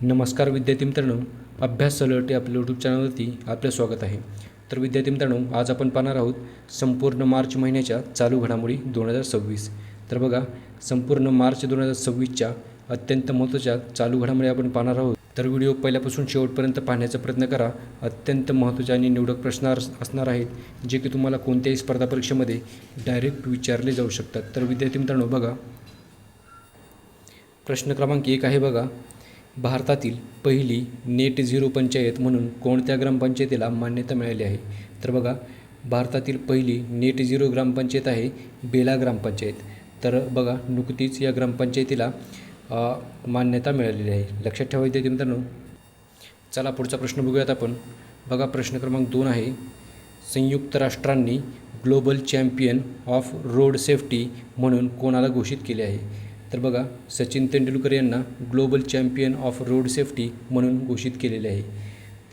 नमस्कार विद्यार्थी मित्रांनो, अभ्यास अलर्ट या आपल्या यूट्यूब चॅनलवरती आपलं स्वागत आहे. तर विद्यार्थी मित्रांनो, आज आपण पाहणार आहोत संपूर्ण मार्च महिन्याच्या चालू घडामोडी 2026. तर बघा, संपूर्ण मार्च 2026च्या अत्यंत महत्त्वाच्या चालू घडामोडी आपण पाहणार आहोत. तर व्हिडिओ पहिल्यापासून शेवटपर्यंत पाहण्याचा प्रयत्न करा. अत्यंत महत्त्वाचे आणि निवडक प्रश्न असणार आहेत, जे की तुम्हाला कोणत्याही स्पर्धा परीक्षेमध्ये डायरेक्ट विचारले जाऊ शकतात. तर विद्यार्थी मित्रांनो बघा, प्रश्न क्रमांक 1 आहे बघा, भारतातील पहिली नेट झिरो पंचायत म्हणून कोणत्या ग्रामपंचायतीला मान्यता मिळाली आहे? तर बघा, भारतातील पहिली नेट झिरो ग्रामपंचायत आहे बेला ग्रामपंचायत. तर बघा, नुकतीच या ग्रामपंचायतीला मान्यता मिळालेली आहे. लक्षात ठेवा विद्यार्थी मित्रांनो. चला पुढचा प्रश्न बघूयात आपण. बघा, प्रश्न क्रमांक 2 आहे, संयुक्त राष्ट्रांनी global champion of road safety म्हणून कोणाला घोषित केले आहे? तर बघा, सचिन तेंडुलकर यांना global champion of road safety म्हणून घोषित केलेले आहे.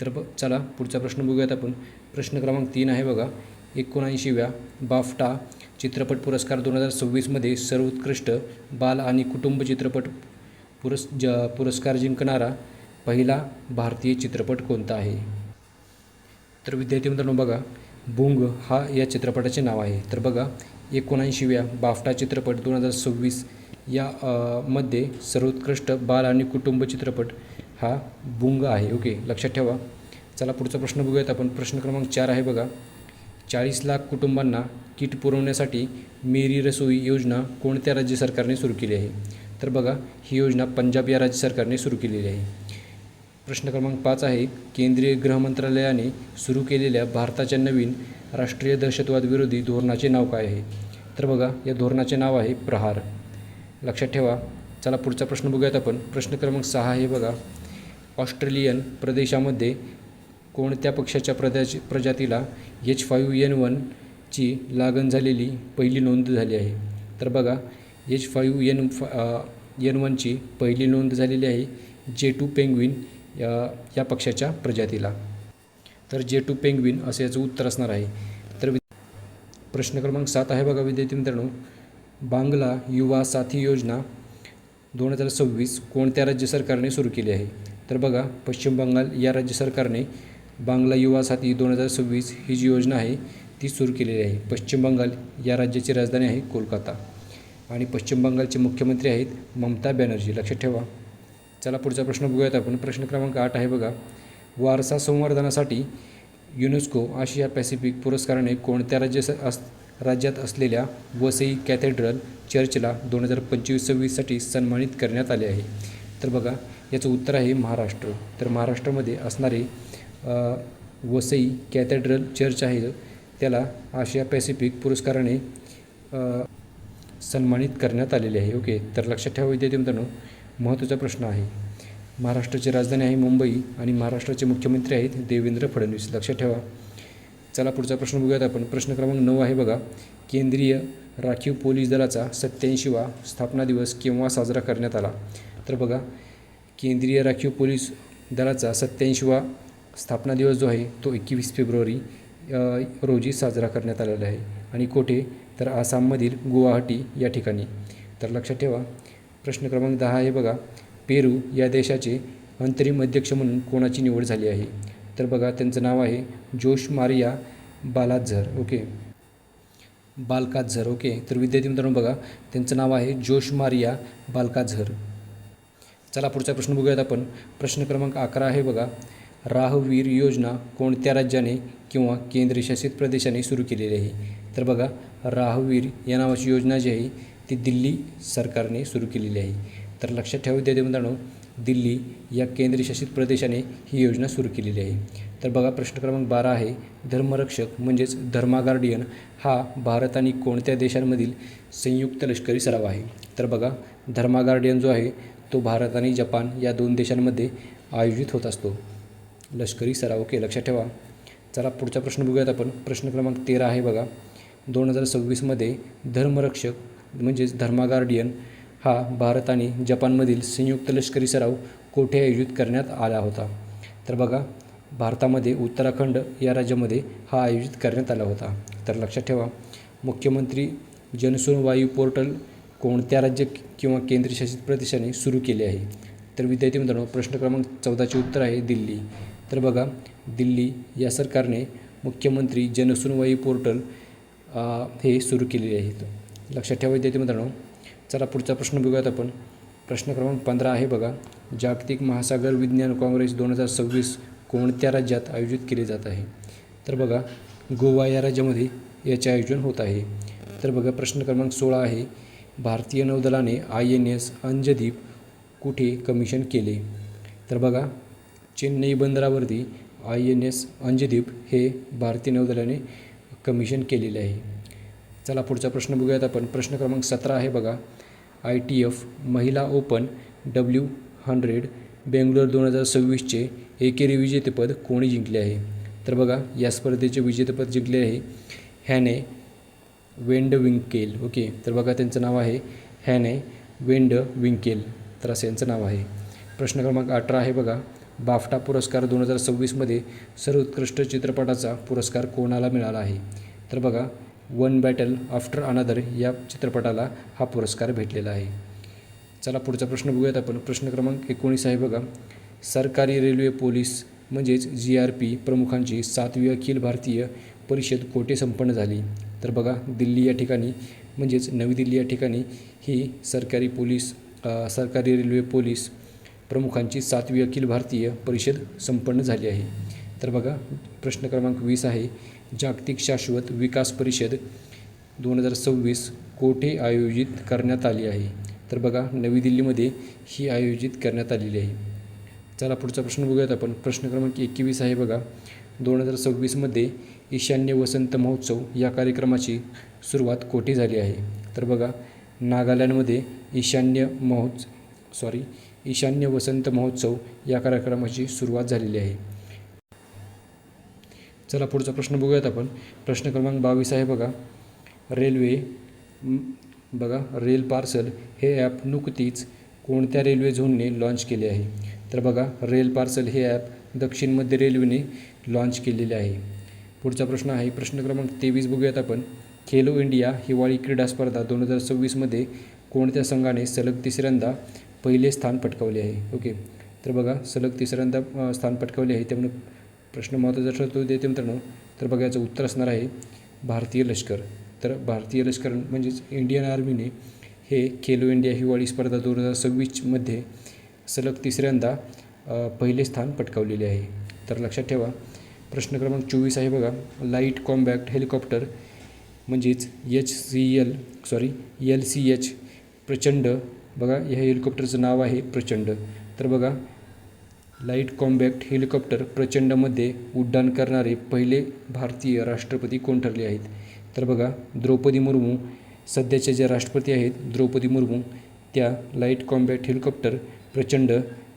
तर चला पुढचा प्रश्न बघूयात आपण. प्रश्न क्रमांक 3 आहे बघा, 79व्या बाफ्टा चित्रपट पुरस्कार 2026मध्ये सर्वोत्कृष्ट बाल आणि कुटुंब चित्रपट पुरस्कार जिंकणारा पहिला भारतीय चित्रपट कोणता आहे? तर विद्यार्थी मित्रांनो बघा, बुंग हा या चित्रपटाचे नाव आहे. तर बघा, 79व्या बाफ्टा चित्रपट 2026 या मध्ये सर्वोत्कृष्ट बाल आणि कुटुंब चित्रपट हा बुंग आहे. ओके, लक्षात ठेवा. चला पुढचा प्रश्न बघूयात आपण. प्रश्न क्रमांक 4 आहे बघा, 40 लाख कुटुंबांना किट पुरवण्यासाठी मेरी रसोई योजना कोणत्या राज्य सरकारने सुरू केली आहे? तर बघा, ही योजना पंजाब या राज्य सरकारने सुरू केलेली आहे. प्रश्न क्रमांक 5 आहे, केंद्रीय गृह मंत्रालयाने सुरू केलेल्या भारताच्या नवीन राष्ट्रीय दहशतवाद विरोधी धोरणाचे नाव काय आहे? तर बघा, या धोरणाचे नाव आहे प्रहार. लक्षात ठेवा. चला पुढचा प्रश्न बघूयात आपण. प्रश्न क्रमांक 6 आहे बघा, ऑस्ट्रेलियन प्रदेशामध्ये कोणत्या पक्ष्याच्या प्रजातीला H5N1 ची लागण झालेली पहिली नोंद झाली आहे? तर बघा, H5N1 ची पहिली नोंद झालेली आहे J2 पेंग्विन या पक्ष्याच्या प्रजातीला. तर J2 पेंग्विन असे याचं उत्तर असणार आहे. तर प्रश्न क्रमांक 7 आहे बघा विद्यार्थी मित्रांनो, बांगला युवा साथी योजना 2026 कोणत्या राज्य सरकारने सुरू केली आहे? तर बघा, पश्चिम बंगाल या राज्य सरकारने बांगला युवा साथी 2026 ही जी योजना आहे ती सुरू केलेली आहे. पश्चिम बंगाल या राज्याची राजधानी आहे कोलकाता आणि पश्चिम बंगालचे मुख्यमंत्री आहेत ममता बॅनर्जी. लक्षात ठेवा. चला पुढचा प्रश्न बघूयात आपण. प्रश्न क्रमांक 8 आहे बघा, वारसा संवर्धनासाठी युनेस्को आशिया पॅसिफिक पुरस्काराने कोणत्या राज्यात असलेल्या वसई कॅथेड्रल चर्चला 2025-26साठी सन्मानित करण्यात आले आहे? तर बघा, याचं उत्तर आहे महाराष्ट्र. तर महाराष्ट्रामध्ये असणारे वसई कॅथेड्रल चर्च आहे त्याला आशिया पॅसिफिक पुरस्काराने सन्मानित करण्यात आलेले आहे. ओके, तर लक्षात ठेवा विद्यार्थी मित्रांनो, महत्त्वाचा प्रश्न आहे. महाराष्ट्राची राजधानी आहे मुंबई आणि महाराष्ट्राचे मुख्यमंत्री आहेत देवेंद्र फडणवीस. लक्षात ठेवा. चला पुढचा प्रश्न बघूयात आपण. प्रश्न क्रमांक 9 आहे बघा, केंद्रीय राखीव पोलीस दलाचा 87वा स्थापना दिवस केव्हा साजरा करण्यात आला? तर बघा, केंद्रीय राखीव पोलीस दलाचा 87वा स्थापना दिवस जो आहे तो 21 फेब्रुवारी रोजी साजरा करण्यात आलेला आहे. आणि कोठे? तर आसाममधील गुवाहाटी या ठिकाणी. तर लक्षात ठेवा. प्रश्न क्रमांक 10 आहे बघा, पेरू या देशाचे अंतरिम अध्यक्ष म्हणून कोणाची निवड झाली आहे? तर बघा, त्यांचं नाव आहे जोश मारिया बालाझर. ओके, बाल्काझर. ओके, तर विद्यार्थी मित्रांनो बघा, त्यांचं नाव आहे जोश मारिया बाल्काझर. चला पुढचा प्रश्न बघूयात आपण. प्रश्न क्रमांक 11 आहे बघा, राहवीर योजना कोणत्या राज्याने किंवा केंद्रशासित प्रदेशाने सुरू केलेली आहे? तर बघा, राहवीर या नावाची योजना जी आहे ती दिल्ली सरकारने सुरू केलेली आहे. तर लक्षात ठेवा विद्यार्थी मित्रांनो, दिल्ली या केंद्रशासित प्रदेशाने ही योजना सुरू केलेली आहे. तर बघा, प्रश्न क्रमांक 12 आहे, धर्मरक्षक म्हणजेच धर्मा गार्डियन हा भारत आणि कोणत्या देशांमधील संयुक्त लष्करी सराव आहे? तर बघा, धर्मा गार्डियन जो आहे तो भारत आणि जपान या 2 देशांमध्ये आयोजित होत असतो लष्करी सराव. ओके, लक्षात ठेवा. चला पुढचा प्रश्न बघूयात आपण. प्रश्न क्रमांक 13 आहे बघा, 2026मध्ये धर्मरक्षक म्हणजेच धर्मा गार्डियन हा भारत आणि जपानमधील संयुक्त लष्करी सराव कोठे आयोजित करण्यात आला होता? तर बघा, भारतामध्ये उत्तराखंड या राज्यामध्ये हा आयोजित करण्यात आला होता. तर लक्षात ठेवा. मुख्यमंत्री जनसुनवाई पोर्टल कोणत्या राज्य किंवा केंद्रशासित प्रदेशाने सुरू केले आहे? तर विद्यार्थी मित्रांनो प्रश्न क्रमांक 14चे उत्तर आहे दिल्ली. तर बघा दिल्ली या सरकारने मुख्यमंत्री जनसुनवाई पोर्टल हे सुरू केलेले आहेत. लक्षात ठेवा विद्यार्थी मित्रांनो. चला पुढचा प्रश्न बघूयात आपण. प्रश्न क्रमांक 15 आहे बघा, जागतिक महासागर विज्ञान काँग्रेस 2026 कोणत्या राज्यात आयोजित केले जात आहे? तर बघा गोवा या राज्यामध्ये याचे आयोजन होत आहे. तर बघा प्रश्न क्रमांक 16 आहे, भारतीय नौदलाने INS अंजदीप कुठे कमिशन केले? तर बघा चेन्नई बंदरावरती INS अंजदीप हे भारतीय नौदलाने कमिशन केलेले आहे. चला पुढचा प्रश्न बघूयात आपण. प्रश्न क्रमांक 17 आहे बघा, ITF महिला ओपन W100 बेंगलोर 2026चे एकेरी विजेतेपद कोणी जिंकले आहे? तर बघा या स्पर्धेचे विजेतेपद जिंकले आहे हॅने वेंडविंकेल. ओके, तर बघा त्यांचं नाव आहे हॅने वेंडविंकेल, तर असं यांचं नाव आहे. प्रश्न क्रमांक 18 आहे बघा, बाफ्टा पुरस्कार 2026मध्ये सर्वोत्कृष्ट चित्रपटाचा पुरस्कार कोणाला मिळाला आहे? तर बघा वन बॅटल आफ्टर अनदर या चित्रपटाला हा पुरस्कार भेटलेला आहे. चला पुढचा प्रश्न बघूयात आपण. प्रश्न क्रमांक 19 आहे बघा, सरकारी रेल्वे पोलीस म्हणजेच GRP प्रमुखांची 7वी अखिल भारतीय परिषद कोठे संपन्न झाली? तर बघा दिल्ली या ठिकाणी म्हणजेच नवी दिल्ली या ठिकाणी ही सरकारी रेल्वे पोलीस प्रमुखांची 7वी अखिल भारतीय परिषद संपन्न झाली आहे. तर बघा प्रश्न क्रमांक 20 आहे, जागतिक शाश्वत विकास परिषद 2026 कोठे आयोजित करण्यात आली आहे? तर बघा नवी दिल्लीमध्ये ही आयोजित करण्यात आलेली आहे. चला पुढचा प्रश्न बघूयात आपण. प्रश्न क्रमांक 21 आहे बघा, 2026मध्ये ईशान्य वसंत महोत्सव या कार्यक्रमाची सुरुवात कोठे झाली आहे? तर बघा नागालँडमध्ये ईशान्य वसंत महोत्सव या कार्यक्रमाची सुरुवात झालेली आहे. चला पुढचा प्रश्न बघूयात आपण. प्रश्न क्रमांक 22 आहे बघा, रेल पार्सल हे ॲप नुकतीच कोणत्या रेल्वे झोनने लॉन्च केले आहे? तर बघा रेल पार्सल हे ॲप दक्षिण मध्य रेल्वेने लॉन्च केलेले आहे. पुढचा प्रश्न आहे प्रश्न क्रमांक 23 बघूयात आपण, खेलो इंडिया हिवाळी क्रीडा स्पर्धा 2026मध्ये कोणत्या संघाने सलग तिसऱ्यांदा पहिले स्थान पटकावले आहे? ओके, तर बघा सलग तिसऱ्यांदा स्थान पटकावले आहे, त्यामुळे प्रश्न महत्त्वाचा ठरतो देते मित्रांनो. तर बघा याचं उत्तर असणार आहे भारतीय लष्कर. तर भारतीय लष्कर म्हणजेच इंडियन आर्मीने हे खेलो इंडिया हिवाळी स्पर्धा 2026मध्ये सलग तिसऱ्यांदा पहिले स्थान पटकावलेले आहे. तर लक्षात ठेवा. प्रश्न क्रमांक 24 आहे बघा, लाईट कॉम्बॅक्ट हेलिकॉप्टर म्हणजेच LCH प्रचंड, बघा या हेलिकॉप्टरचं नाव आहे प्रचंड. तर बघा लाईट कॉम्बॅक्ट हेलिकॉप्टर प्रचंडमध्ये उड्डाण करणारे पहिले भारतीय राष्ट्रपती कोण ठरले आहेत? तर बघा द्रौपदी मुर्मू, सध्याच्या ज्या राष्ट्रपती आहेत द्रौपदी मुर्मू, त्या लाईट कॉम्बॅक्ट हेलिकॉप्टर प्रचंड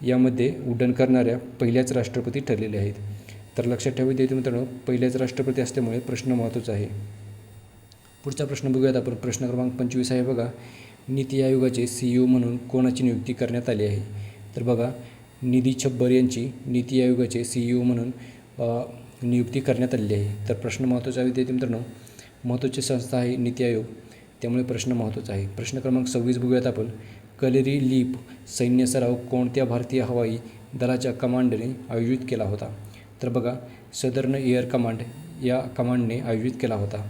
यामध्ये उड्डाण करणाऱ्या पहिल्याच राष्ट्रपती ठरलेल्या आहेत. तर लक्षात ठेवा विद्यार्थी मित्रांनो, पहिल्याच राष्ट्रपती असल्यामुळे प्रश्न महत्त्वाचा आहे. पुढचा प्रश्न बघूयात आपण. प्रश्न क्रमांक 25 आहे बघा, नीती आयोगाचे CEO म्हणून कोणाची नियुक्ती करण्यात आली आहे? तर बघा निधी छब्बर यांची नीती आयोगाचे CEO म्हणून नियुक्ती करण्यात आलेली आहे. तर प्रश्न महत्त्वाचा आहे विद्यार्थी मित्रांनो, महत्त्वाची संस्था आहे नीती आयोग, त्यामुळे प्रश्न महत्त्वाचा आहे. प्रश्न क्रमांक 26 बघूयात आपण, कलेरी लीप सैन्य सराव कोणत्या भारतीय हवाई दलाच्या कमांडने आयोजित केला होता? तर बघा सदर्न एअर कमांड या कमांडने आयोजित केला होता.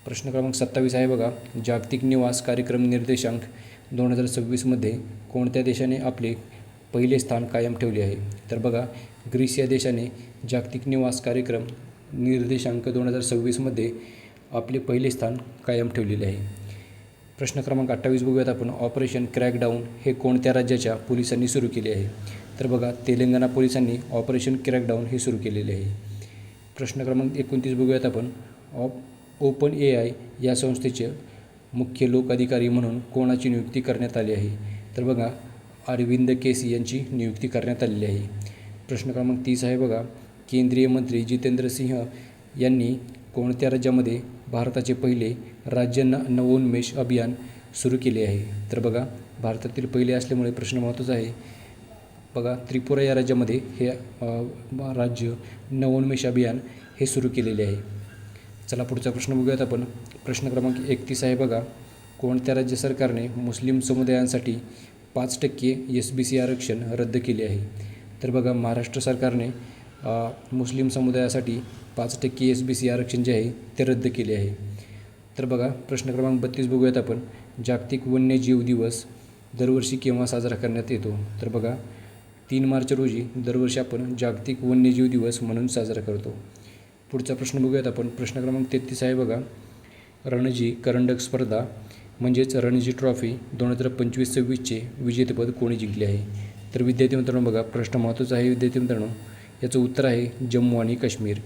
प्रश्न क्रमांक 27 आहे बघा, जागतिक निवास कार्यक्रम निर्देशांक 2026मध्ये कोणत्या देशाने आपले पहिले स्थान कायम ठेवले आहे? तर बघा ग्रीस या देशाने जागतिक निवास कार्यक्रम निर्देशांक 2026मध्ये आपले पहिले स्थान कायम ठेवलेले आहे. प्रश्न क्रमांक 28 बघूयात आपण, ऑपरेशन क्रॅकडाऊन हे कोणत्या राज्याच्या पोलिसांनी सुरू केले आहे? तर बघा तेलंगणा पोलिसांनी ऑपरेशन क्रॅकडाऊन हे सुरू केलेले आहे. प्रश्न क्रमांक 29 बघूयात आपण, OpenAI या संस्थेचे मुख्य लोक अधिकारी म्हणून कोणाची नियुक्ती करण्यात आली आहे? तर बघा अरविंद केसी यांची नियुक्ती करण्यात आलेली आहे. प्रश्न क्रमांक 30 आहे बघा, केंद्रीय मंत्री जितेंद्र सिंह यांनी कोणत्या राज्यामध्ये भारताचे पहिले राज्य नवोन्मेष अभियान सुरू केले आहे? तर बघा भारतातील पहिले असल्यामुळे प्रश्न महत्त्वाचा आहे. बघा त्रिपुरा या राज्यामध्ये हे राज्य नवोन्मेष अभियान हे सुरू केलेले आहे. चला पुढचा प्रश्न बघूयात आपण. प्रश्न क्रमांक 31 आहे बघा, कोणत्या राज्य सरकारने मुस्लिम समुदायांसाठी 5% SBC आरक्षण रद्द केले आहे. तर बघा महाराष्ट्र सरकारने मुस्लिम समुदायासाठी 5% SBC आरक्षण जे आहे ते रद्द केले आहे. तर बघा प्रश्न क्रमांक 32 बघूयात आपण. जागतिक वन्यजीव दिवस दरवर्षी केव्हा साजरा करण्यात येतो? तर बघा 3 मार्च रोजी दरवर्षी आपण जागतिक वन्यजीव दिवस म्हणून साजरा करतो. पुढचा प्रश्न बघूयात आपण. प्रश्न क्रमांक 33 आहे बघा. रणजी करंडक स्पर्धा म्हणजेच रणजी ट्रॉफी 2025-26चे विजेतेपद कोणी जिंकले आहे? तर विद्यार्थी मित्रांनो बघा प्रश्न महत्त्वाचा आहे विद्यार्थी मित्रांनो. याचं उत्तर आहे जम्मू आणि काश्मीर.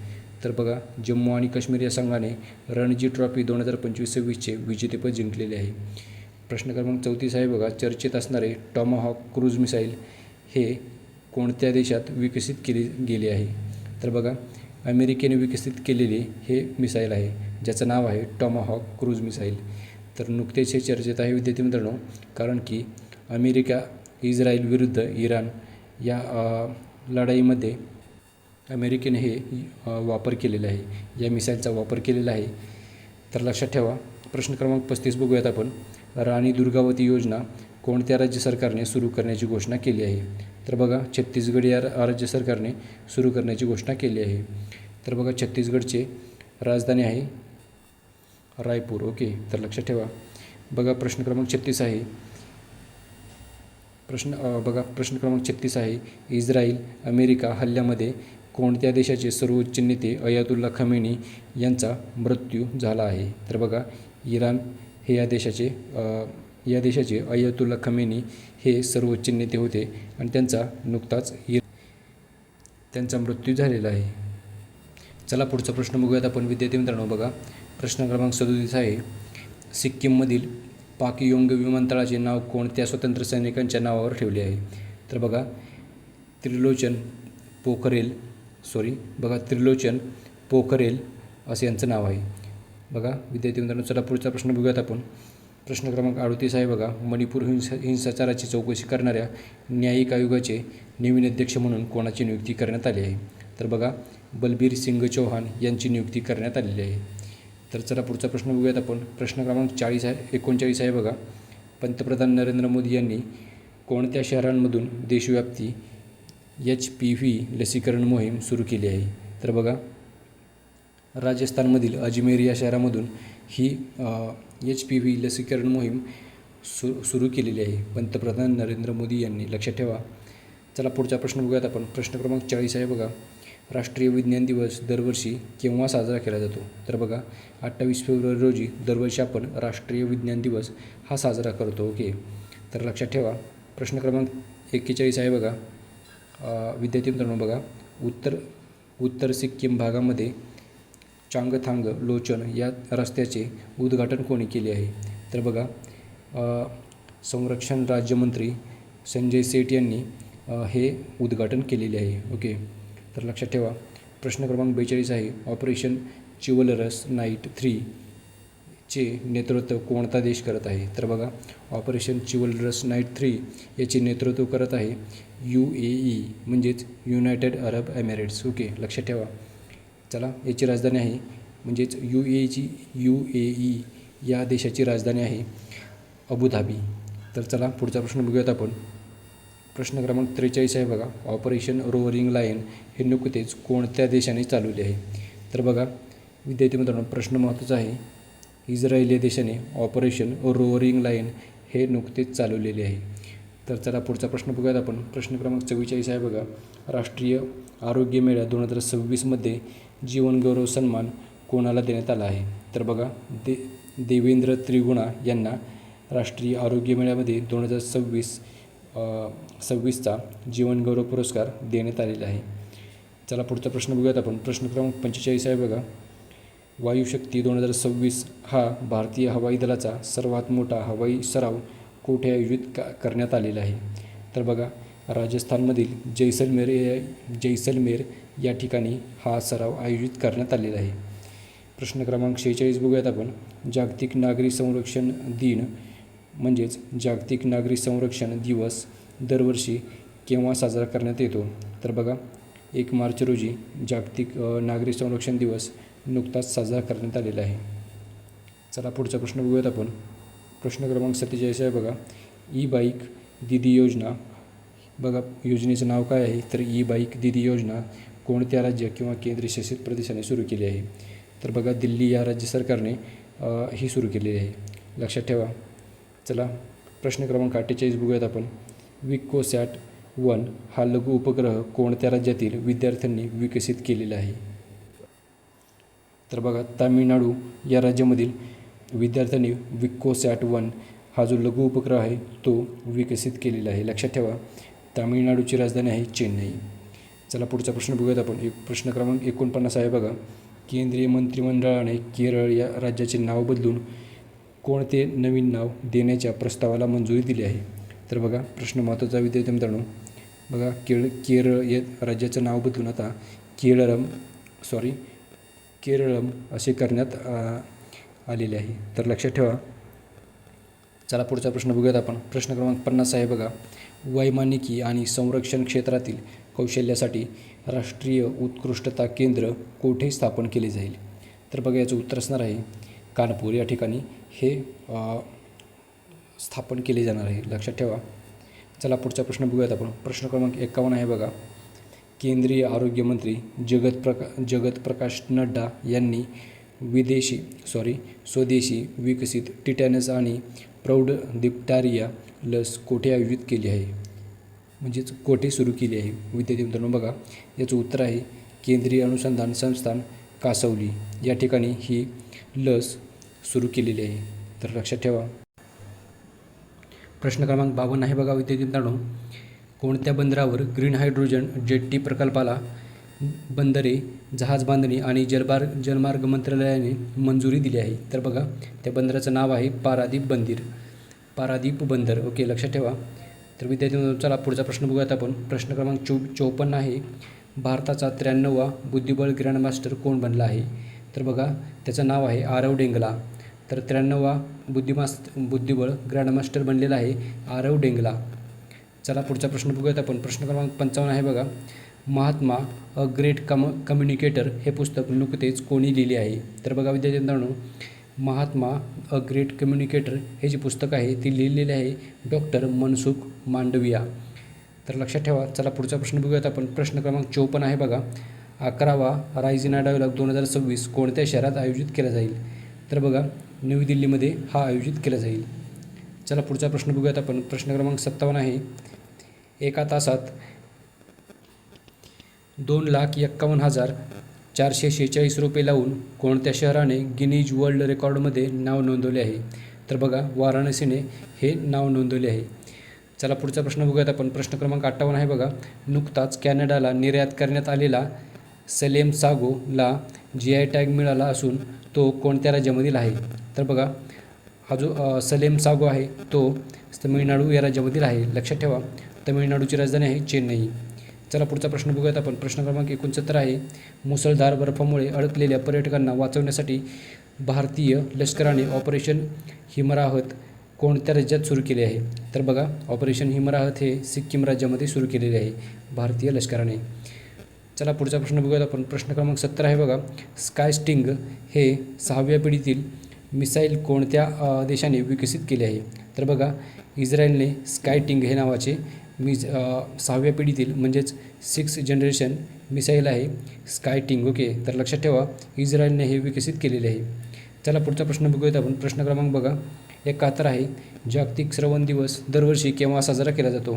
तर बघा जम्मू आणि काश्मीर या संघाने रणजी ट्रॉफी 2025-26चे विजेतेपद जिंकलेले आहे. प्रश्न क्रमांक 34 आहे बघा. चर्चेत असणारे टॉमाहॉक क्रूज मिसाईल हे कोणत्या देशात विकसित केले गेले आहे? तर बघा अमेरिकेने विकसित केलेले हे मिसाईल आहे ज्याचं नाव आहे टॉमाहॉक क्रूज मिसाईल. तर नुकतेच हे चर्चेत आहे विद्यार्थी मित्रांनो, कारण की अमेरिका इस्रायल विरुद्ध इराण या लढाईमध्ये अमेरिकेने हे वापर केलेला आहे, या मिसाईलचा वापर केलेला आहे. तर लक्षात ठेवा. प्रश्न क्रमांक 35 बघूयात आपण. राणी दुर्गावती योजना कोणत्या राज्य सरकारने सुरू करण्याची घोषणा केली आहे? तर बघा छत्तीसगड या राज्य सरकारने सुरू करण्याची घोषणा केली आहे. तर बघा छत्तीसगडचे राजधानी आहे रायपूर. ओके, तर लक्षात ठेवा. बघा प्रश्न क्रमांक 36 आहे. प्रश्न क्रमांक 36 आहे. इस्रायल अमेरिका हल्ल्यामध्ये कोणत्या देशाचे सर्वोच्च नेते अयातुल्ला खमेनी यांचा मृत्यू झाला आहे? तर बघा इराण हे या देशाचे अयातुल्ला खमेनी हे सर्वोच्च नेते होते आणि त्यांचा मृत्यू झालेला आहे. चला पुढचा प्रश्न बघूयात आपण विद्यार्थी मित्रांनो. बघा प्रश्न क्रमांक 37 आहे. सिक्कीममधील पाकयोंग विमानतळाचे नाव कोणत्या स्वतंत्र सैनिकांच्या नावावर ठेवले आहे? तर बघा त्रिलोचन पोखरेल असे यांचं नाव आहे. बघा विद्यार्थी मित्रांनो चला पुढचा प्रश्न बघूयात आपण. प्रश्न क्रमांक 38 आहे बघा. मणिपूर हिंसाचाराची चौकशी करणाऱ्या न्यायिक आयोगाचे नवीन अध्यक्ष म्हणून कोणाची नियुक्ती करण्यात आली आहे? तर बघा बलबीर सिंग चौहान यांची नियुक्ती करण्यात आलेली आहे. तर चला पुढचा प्रश्न बघूयात आपण. प्रश्न क्रमांक 39 आहे बघा. पंतप्रधान नरेंद्र मोदी यांनी कोणत्या शहरांमधून देशव्यापी HPV लसीकरण मोहीम सुरू केली आहे? तर बघा राजस्थानमधील अजमेर या शहरामधून ही HPV लसीकरण मोहीम सुरू केलेली आहे पंतप्रधान नरेंद्र मोदी यांनी. लक्षात ठेवा. चला पुढचा प्रश्न बघूयात आपण. प्रश्न क्रमांक 40 आहे बघा. राष्ट्रीय विज्ञान दिवस दरवर्षी केव्हा साजरा केला जातो? तर बघा 28 फेब्रुवारी रोजी दरवर्षी आपण राष्ट्रीय विज्ञान दिवस हा साजरा करतो. ओके, तर लक्षात ठेवा. प्रश्न क्रमांक 41 आहे बघा. विद्यार्थी मित्रांनो बघा उत्तर सिक्कीम भागामध्ये चांगथांग लोचन या रस्त्याचे उद्घाटन कोणी केले आहे? तर बघा संरक्षण राज्यमंत्री संजय सेठ यांनी हे उद्घाटन केलेले आहे. ओके, तर लक्षात ठेवा. प्रश्न क्रमांक 42 आहे. ऑपरेशन चिवलरस नाईट 3 चे नेतृत्व कोणता देश करत आहे? तर बघा ऑपरेशन चिवलरस नाईट 3 याचे नेतृत्व करत आहे UAE म्हणजेच युनायटेड अरब एमिरेट्स. ओके, लक्षात ठेवा. चला याची राजधानी आहे म्हणजेच UAE या देशाची राजधानी आहे अबुधाबी. तर चला पुढचा प्रश्न बघूयात आपण. प्रश्न क्रमांक 43 आहे बघा. ऑपरेशन रोअरिंग लायन हे नुकतेच कोणत्या देशाने चालवले आहे? तर बघा विद्यार्थी मित्रांनो प्रश्न महत्त्वाचा आहे. इस्रायल या देशाने ऑपरेशन रोअरिंग लायन हे नुकतेच चालवलेले आहे. तर चला पुढचा प्रश्न बघूयात आपण. प्रश्न क्रमांक 44 आहे बघा. राष्ट्रीय आरोग्य मेळा 2026मध्ये जीवनगौरव सन्मान कोणाला देण्यात आला आहे? तर बघा देवेंद्र त्रिगुणा यांना राष्ट्रीय आरोग्य मेळ्यामध्ये 2026चा जीवनगौरव पुरस्कार देण्यात आलेला आहे. चला पुढचा प्रश्न बघूयात आपण. प्रश्न क्रमांक 45 आहे बघा. वायुशक्ती 2026 हा भारतीय हवाई दलाचा सर्वात मोठा हवाई सराव कोठे आयोजित करण्यात आलेला आहे? तर बघा राजस्थानमधील जैसलमेर या ठिकाणी हा सराव आयोजित करण्यात आलेला आहे. प्रश्न क्रमांक 46 बघूयात आपण. जागतिक नागरी संरक्षण दिन म्हणजेच जागतिक नागरी संरक्षण दिवस दरवर्षी केव्हा साजरा करण्यात येतो? तर बघा 1 मार्च रोजी जागतिक नागरी संरक्षण दिवस नुकताच साजरा करण्यात आलेला आहे. चला पुढचा प्रश्न बघूयात आपण. प्रश्न क्रमांक 47 आहे बघा. ई बाईक दीदी योजना. बघा योजनेचं नाव काय आहे तर ई बाईक दीदी योजना कोणत्या राज्य किंवा केंद्रशासित प्रदेशाने सुरू केली आहे. तर बघा दिल्ली या राज्य सरकारने ही सुरू केलेली आहे. लक्षात ठेवा. चला प्रश्न क्रमांक 48 बघूयात आपण. विकोसॅट-1 हा लघु उपग्रह कोणत्या राज्यातील विद्यार्थ्यांनी विकसित केलेला आहे. तर बघा तामिळनाडू या राज्यामधील विद्यार्थ्यांनी विकोसॅट-1 हा जो लघु उपग्रह आहे तो विकसित केलेला आहे. लक्षात ठेवा. तामिळनाडूची राजधानी आहे चेन्नई. चला पुढचा प्रश्न बघूयात आपण. प्रश्न क्रमांक 49 आहे बघा. केंद्रीय मंत्रिमंडळाने केरळ या राज्याचे नाव बदलून कोणते नवीन नाव देण्याच्या प्रस्तावाला मंजुरी दिली आहे. तर बघा प्रश्न महत्त्वाचा विद्यार्थी मित्रांनो. बघा केरळ या राज्याचं नाव बदलून आता केरळम असे करण्यात आलेले आहे. तर लक्षात ठेवा. चला पुढचा प्रश्न बघूयात आपण. प्रश्न क्रमांक 50 आहे बघा. वैमानिकी आणि संरक्षण क्षेत्रातील कौशल्यासाठी राष्ट्रीय उत्कृष्टता केंद्र कोठे स्थापन केले जाईल. तर बघा याचं उत्तर असणार आहे कानपूर या ठिकाणी हे स्थापन केले जाणार आहे. लक्षात ठेवा. चला पुढचा प्रश्न बघूयात आपण. प्रश्न क्रमांक 51 आहे बघा. केंद्रीय आरोग्यमंत्री जगत प्रकाश नड्डा यांनी स्वदेशी विकसित टिटॅनस आणि प्रौढ डिप्थेरिया लस कोठे आयोजित केली आहे, म्हणजेच कोठे सुरू केली आहे. विद्यार्थी मित्रांनो बघा याचं उत्तर आहे केंद्रीय अनुसंधान संस्थान कासवली या ठिकाणी ही लस सुरू केलेली आहे. तर लक्षात ठेवा. प्रश्न क्रमांक 52 आहे बघा. विद्यार्थी मित्रांनो कोणत्या बंदरावर ग्रीन हायड्रोजन जेट्टी प्रकल्पाला बंदरे, जहाज बांधणी आणि जलमार्ग मंत्रालयाने मंजुरी दिली आहे. तर बघा त्या बंदराचं नाव आहे पारादीप बंदर. ओके लक्षात ठेवा. तर विद्यार्थी चला पुढचा प्रश्न बघूयात आपण. प्रश्न क्रमांक 54 आहे. भारताचा 93वा बुद्धिबळ ग्रँडमास्टर कोण बनला आहे. तर बघा त्याचं नाव आहे आरव डेंगला. तर 93वा बुद्धिबळ ग्रँडमास्टर बनलेला आहे आरव डेंगला. चला पुढचा प्रश्न बघूयात आपण. प्रश्न क्रमांक 55 आहे बघा. महात्मा अ ग्रेट कम्युनिकेटर हे पुस्तक नुकतेच कोणी लिहिले आहे. तर बघा विद्यार्थी मित्रांनो महात्मा अ ग्रेट कम्युनिकेटर हे जे पुस्तक आहे ते लिहिलेले आहे डॉक्टर मनसुख मांडविया. तर लक्षात ठेवा. चला पुढचा प्रश्न बघूयात आपण. प्रश्न क्रमांक 54 आहे बघा. 11वा रायझिना डायलॉग 2026 कोणत्या शहरात आयोजित केला जाईल. तर बघा नवी दिल्लीमध्ये हा आयोजित केला जाईल. चला पुढचा प्रश्न बघूयात आपण. प्रश्न क्रमांक 57 आहे. एका तासात 2,51,446 रुपये लावून कोणत्या शहराने गिनीज वर्ल्ड रेकॉर्डमध्ये नाव नोंदवले आहे. तर बघा वाराणसीने हे नाव नोंदवले आहे. चला पुढचा प्रश्न बघूयात आपण. प्रश्न क्रमांक 58 आहे बघा. नुकताच कॅनडाला निर्यात करण्यात आलेला सलेम सागोला GI टॅग मिळाला असून तो कोणत्या राज्यामधील आहे. तर बघा हा जो सलेम सागो आहे तो तमिळनाडू या राज्यामधील आहे. लक्षात ठेवा. तमिळनाडूची राजधानी आहे चेन्नई. चला पुढचा प्रश्न बघूयात आपण. प्रश्न क्रमांक 69 आहे. मुसळधार बर्फामुळे अडकलेल्या पर्यटकांना वाचवण्यासाठी भारतीय लष्कराने ऑपरेशन हिमराहत कोणत्या राज्यात सुरू केले आहे. तर बघा ऑपरेशन हिमराहत हे सिक्कीम राज्यामध्ये सुरू केलेले आहे भारतीय लष्कराने. चला पुढचा प्रश्न बघूयात आपण. प्रश्न क्रमांक 70 आहे बघा. स्कायस्टिंग हे 6व्या पिढीतील मिसाईल कोणत्या देशाने विकसित केले आहे. तर बघा इस्रायलने स्कायटिंग हे नावाचे 6व्या पिढीतील म्हणजेच 6th जनरेशन मिसाईल आहे स्कायटिंग. ओके तर लक्षात ठेवा इस्रायलने हे विकसित केलेले आहे. चला पुढचा प्रश्न बघूयात आपण. प्रश्न क्रमांक बघा 71 आहे. जागतिक श्रवण दिवस दरवर्षी केव्हा साजरा केला जातो.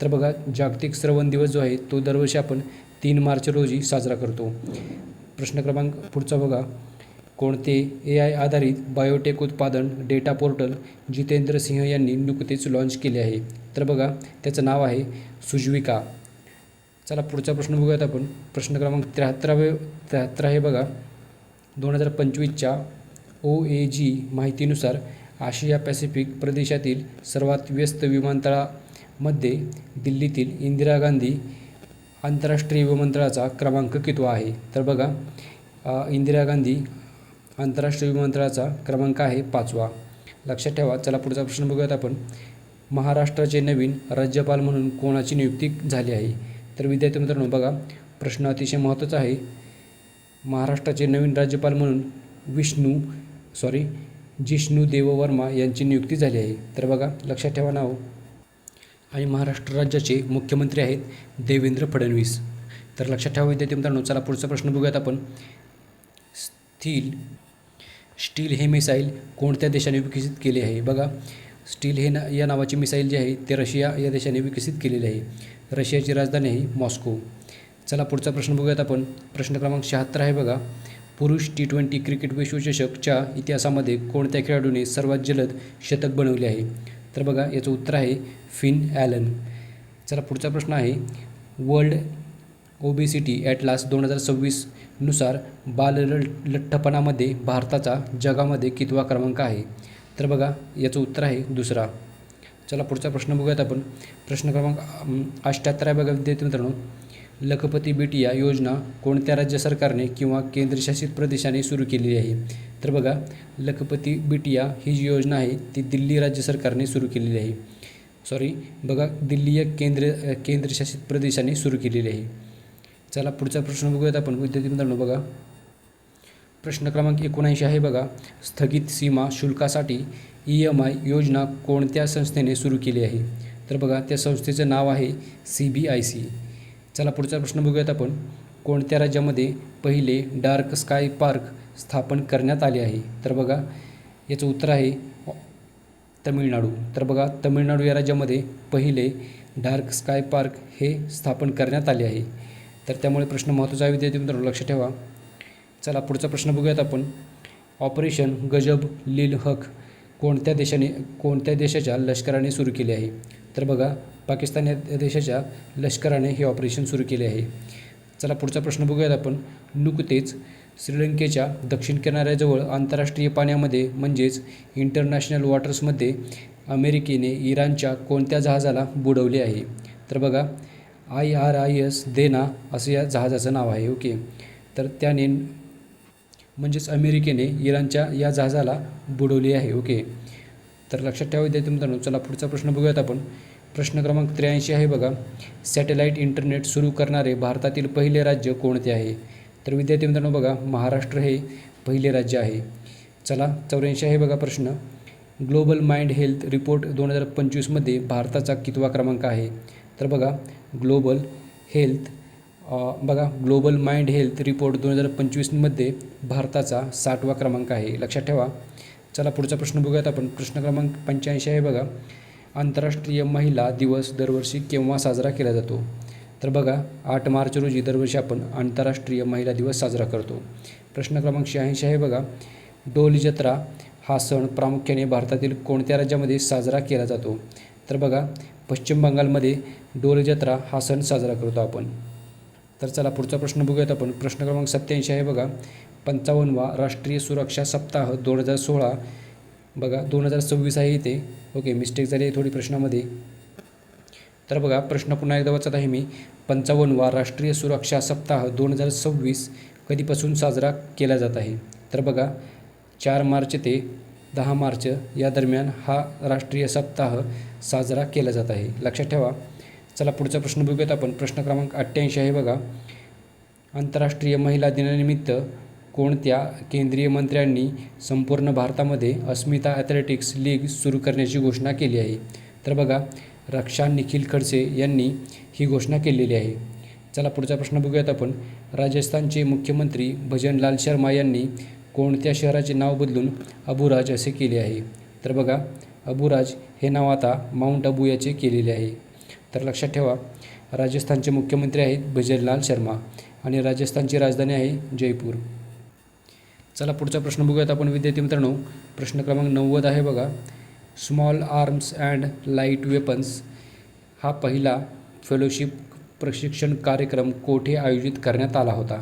तर बघा जागतिक श्रवण दिवस जो आहे तो दरवर्षी आपण 3 मार्च रोजी साजरा करतो. प्रश्न क्रमांक पुढचा बघा. कोणते AI आधारित बायोटेक उत्पादन डेटा पोर्टल जितेंद्र सिंह यांनी नुकतेच लॉन्च केले आहे. तर बघा त्याचं नाव आहे सुजविका. चला पुढचा प्रश्न बघूयात आपण. प्रश्न क्रमांक 73 आहे बघा. 2025च्या OAG माहितीनुसार आशिया पॅसिफिक प्रदेशातील सर्वात व्यस्त विमानतळामध्ये दिल्लीतील इंदिरा गांधी आंतरराष्ट्रीय विमानतळाचा क्रमांक कितवा आहे. तर बघा इंदिरा गांधी आंतरराष्ट्रीय विमानतळाचा क्रमांक आहे 5वा. लक्षात ठेवा. चला पुढचा प्रश्न बघूयात आपण. महाराष्ट्राचे नवीन राज्यपाल म्हणून कोणाची नियुक्ती झाली आहे. तर विद्यार्थी मित्रांनो बघा प्रश्न अतिशय महत्त्वाचा आहे. महाराष्ट्राचे नवीन राज्यपाल म्हणून जिष्णू देववर्मा यांची नियुक्ती झाली आहे. तर बघा लक्षात ठेवा नाव. आणि महाराष्ट्र राज्याचे मुख्यमंत्री आहेत देवेंद्र फडणवीस. तर लक्षात ठेवा विद्यार्थी मित्रांनो. चला पुढचा प्रश्न बघूयात आपण. स्टील हे मिसाईल कोणत्या देशाने विकसित केले आहे? बघा, स्टील हे या नावाची मिसाईल जी आहे ते रशिया या देशाने विकसित केलेले आहे. रशियाची राजधानी आहे मॉस्को. चला पुढचा प्रश्न बघूयात आपण. प्रश्न क्रमांक 76 आहे बघा. पुरुष T20 क्रिकेट विश्वचषकच्या इतिहासामध्ये कोणत्या खेळाडूने सर्वात जलद शतक बनवले आहे? तर बघा, याचं उत्तर आहे फिन ॲलन. चला पुढचा प्रश्न आहे. वर्ल्ड ओबेसिटी ॲटलास 2026 नुसार बाललठ्ठपणामध्ये भारताचा जगामध्ये कितवा क्रमांक आहे? तर बघा, याचं उत्तर आहे दुसरा. चला पुढचा प्रश्न बघूयात आपण. प्रश्न क्रमांक 78 आहे बघा विद्यार्थी मित्रांनो. लखपती बेटिया योजना कोणत्या राज्य सरकारने किंवा केंद्रशासित प्रदेशाने सुरू केलेली आहे? तर बघा, लखपती बेटिया ही जी योजना आहे ती दिल्ली राज्य सरकारने सुरू केलेली आहे. बघा, दिल्ली या केंद्रशासित प्रदेशाने सुरू केलेली आहे. चला पुढचा प्रश्न बघूयात आपण विद्यार्थी मित्रांनो. बघा, प्रश्न क्रमांक 79 आहे बघा. स्थगित सीमा शुल्कासाठी EMI योजना कोणत्या संस्थेने सुरू केली आहे? तर बघा, त्या संस्थेचं नाव आहे CBIC. चला पुढचा प्रश्न बघूयात आपण. कोणत्या राज्यामध्ये पहिले डार्क स्काय पार्क स्थापन करण्यात आले आहे? तर बघा, याचं उत्तर आहे तमिळनाडू. तर बघा, तमिळनाडू या राज्यामध्ये पहिले डार्क स्काय पार्क हे स्थापन करण्यात आले आहे. तर त्यामुळे प्रश्न महत्त्वाचा आहे विद्यार्थी मित्रांनो, लक्षात ठेवा. चला पुढचा प्रश्न बघूयात आपण. ऑपरेशन गजब लिल हक कोणत्या देशाच्या लष्कराने सुरू केले आहे? तर बघा, पाकिस्तान या देशाच्या लष्कराने हे ऑपरेशन सुरू केले आहे. चला पुढचा प्रश्न बघूयात आपण. नुकतेच श्रीलंकेच्या दक्षिण किनाऱ्याजवळ आंतरराष्ट्रीय पाण्यामध्ये म्हणजेच इंटरनॅशनल वॉटर्समध्ये अमेरिकेने इराणच्या कोणत्या जहाजाला बुडवले आहे? तर बघा, IRIS देना असं या जहाजाचं नाव आहे. ओके, तर त्याने म्हणजेच अमेरिकेने इराणच्या या जहाजाला बुडवले आहे. ओके, तर लक्षात ठेवा विद्यार्थी मित्रांनो. चला पुढचा प्रश्न बघूयात आपण. प्रश्न क्रमांक 83 आहे बघा. सॅटेलाईट इंटरनेट सुरू करणारे भारतातील पहिले राज्य कोणते आहे? तर विद्यार्थी मित्रांनो बघा, महाराष्ट्र हे पहिले राज्य आहे. चला 84 आहे बघा प्रश्न. ग्लोबल माइंड हेल्थ रिपोर्ट 2025मध्ये भारताचा कितवा क्रमांक आहे? तर बघा, ग्लोबल माइंड हेल्थ रिपोर्ट 2025मध्ये भारताचा 60वा क्रमांक आहे. लक्षात ठेवा. चला पुढचा प्रश्न बघूयात आपण. प्रश्न क्रमांक 85 आहे बघा. आंतरराष्ट्रीय महिला दिवस दरवर्षी केव्हा साजरा केला जातो? तर बघा, 8 मार्च रोजी दरवर्षी आपण आंतरराष्ट्रीय महिला दिवस साजरा करतो. प्रश्न क्रमांक 86 आहे बघा. डोल जत्रा हा सण प्रामुख्याने भारतातील कोणत्या राज्यामध्ये साजरा केला जातो? तर बघा, पश्चिम बंगालमध्ये डोल जत्रा हा सण साजरा करतो आपण. तर चला पुढचा प्रश्न बघूयात आपण. प्रश्न क्रमांक 87 आहे बघा. 55वा राष्ट्रीय सुरक्षा सप्ताह 2016 बघा 2026 आहे इथे. ओके, मिस्टेक झाली आहे थोडी प्रश्नामध्ये. तर बघा, प्रश्न पुन्हा एकदा वाचत आहे मी. 55वा राष्ट्रीय सुरक्षा सप्ताह 2026 कधीपासून साजरा केला जात आहे? तर बघा, 4 मार्च ते 10 मार्च या दरम्यान हा राष्ट्रीय सप्ताह साजरा केला जात आहे. लक्षात ठेवा. चला पुढचा प्रश्न बघूयात आपण. प्रश्न क्रमांक 88 आहे बघा. आंतरराष्ट्रीय महिला दिनानिमित्त कोणत्या केंद्रीय मंत्र्यांनी संपूर्ण भारतामध्ये अस्मिता ॲथलेटिक्स लीग सुरू करण्याची घोषणा केली आहे? तर बघा, रक्षा निखिल खडसे यांनी ही घोषणा केलेली आहे. चला पुढचा प्रश्न बघूयात आपण. राजस्थानचे मुख्यमंत्री भजनलाल शर्मा यांनी कोणत्या शहराचे नाव बदलून अबुराज असे केले आहे? तर बघा, अबुराज हे नाव आता माउंट अबू याचे केलेले आहे. तर लक्षात ठेवा, राजस्थानचे मुख्यमंत्री आहेत भजनलाल शर्मा आणि राजस्थानची राजधानी आहे जयपूर. चला पुढचा प्रश्न बघूयात आपण विद्यार्थी मित्रांनो. प्रश्न क्रमांक 90 आहे बघा. Small arms and light weapons हा पहिला फेलोशिप प्रशिक्षण कार्यक्रम कोठे आयोजित करण्यात आला होता?